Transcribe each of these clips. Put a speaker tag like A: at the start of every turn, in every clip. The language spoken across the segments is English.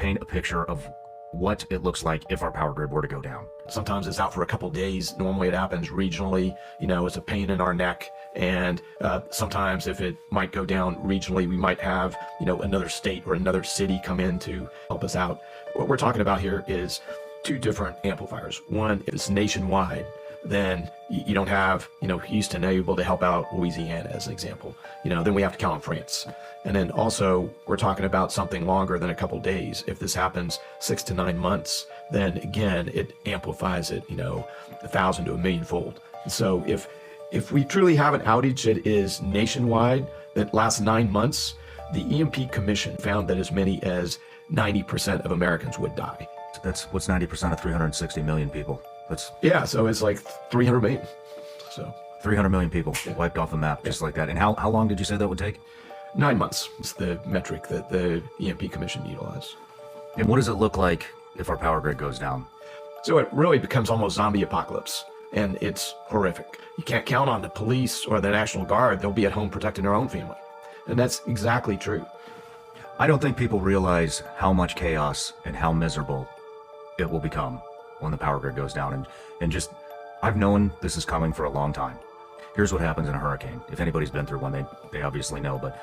A: paint a picture of what it looks like if our power grid were to go down.
B: Sometimes it's out for a couple days. Normally it happens regionally, it's a pain in our neck. And sometimes if it might go down regionally, we might have, another state or another city come in to help us out. What we're talking about here is two different amplifiers. One is nationwide. Then you don't have, Houston able to help out Louisiana as an example. Then we have to count on France. And then also we're talking about something longer than a couple days. If this happens 6 to 9 months, then again, it amplifies it, 1,000 to 1,000,000 fold. And so if we truly have an outage that is nationwide, that lasts 9 months, the EMP Commission found that as many as 90% of Americans would die.
A: What's 90% of 360 million people?
B: So it's like 300 million. So
A: 300 million people wiped off the map just like that. And how long did you say that would take?
B: 9 months is the metric that the EMP Commission utilized.
A: And what does it look like if our power grid goes down?
B: So it really becomes almost zombie apocalypse, and it's horrific. You can't count on the police or the National Guard. They'll be at home protecting their own family. And that's exactly true.
A: I don't think people realize how much chaos and how miserable it will become when the power grid goes down. And just, I've known this is coming for a long time. Here's what happens in a hurricane. If anybody's been through one, they obviously know, but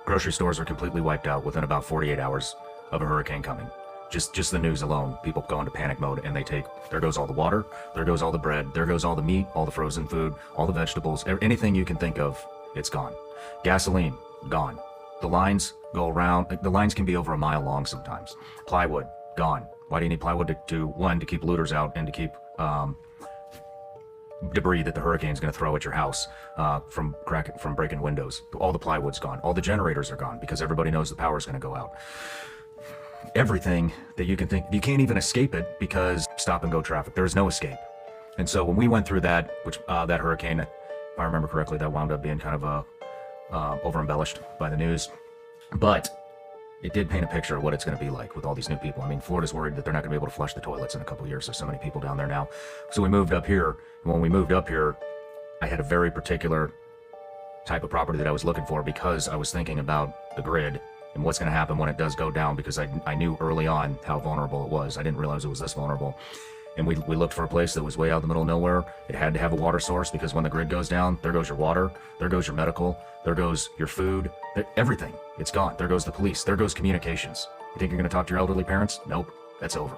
A: grocery stores are completely wiped out within about 48 hours of a hurricane coming. Just the news alone, people go into panic mode, and there goes all the water, there goes all the bread, there goes all the meat, all the frozen food, all the vegetables, anything you can think of, it's gone. Gasoline, gone. The lines go around, the lines can be over a mile long sometimes. Plywood, gone. Why do you need plywood? To keep looters out, and to keep debris that the hurricane's going to throw at your house from breaking windows. All the plywood's gone. All the generators are gone because everybody knows the power's going to go out. Everything that you can think, you can't even escape it because stop and go traffic. There is no escape. And so when we went through that, that hurricane, if I remember correctly, that wound up being kind of over embellished by the news, but it did paint a picture of what it's going to be like with all these new people. I mean, Florida's worried that they're not going to be able to flush the toilets in a couple of years. There's so many people down there now. So we moved up here. And when we moved up here, I had a very particular type of property that I was looking for because I was thinking about the grid and what's going to happen when it does go down, because I knew early on how vulnerable it was. I didn't realize it was this vulnerable. And we looked for a place that was way out in the middle of nowhere. It had to have a water source, because when the grid goes down, there goes your water, there goes your medical, there goes your food, everything. It's gone. There goes the police, there goes communications. You think you're going to talk to your elderly parents? Nope, that's over.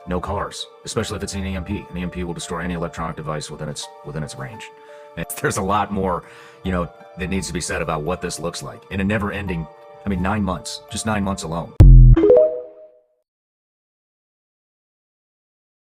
A: No cars, especially if it's an EMP. An EMP will destroy any electronic device within its range. And there's a lot more, that needs to be said about what this looks like in a never-ending, 9 months, just 9 months alone.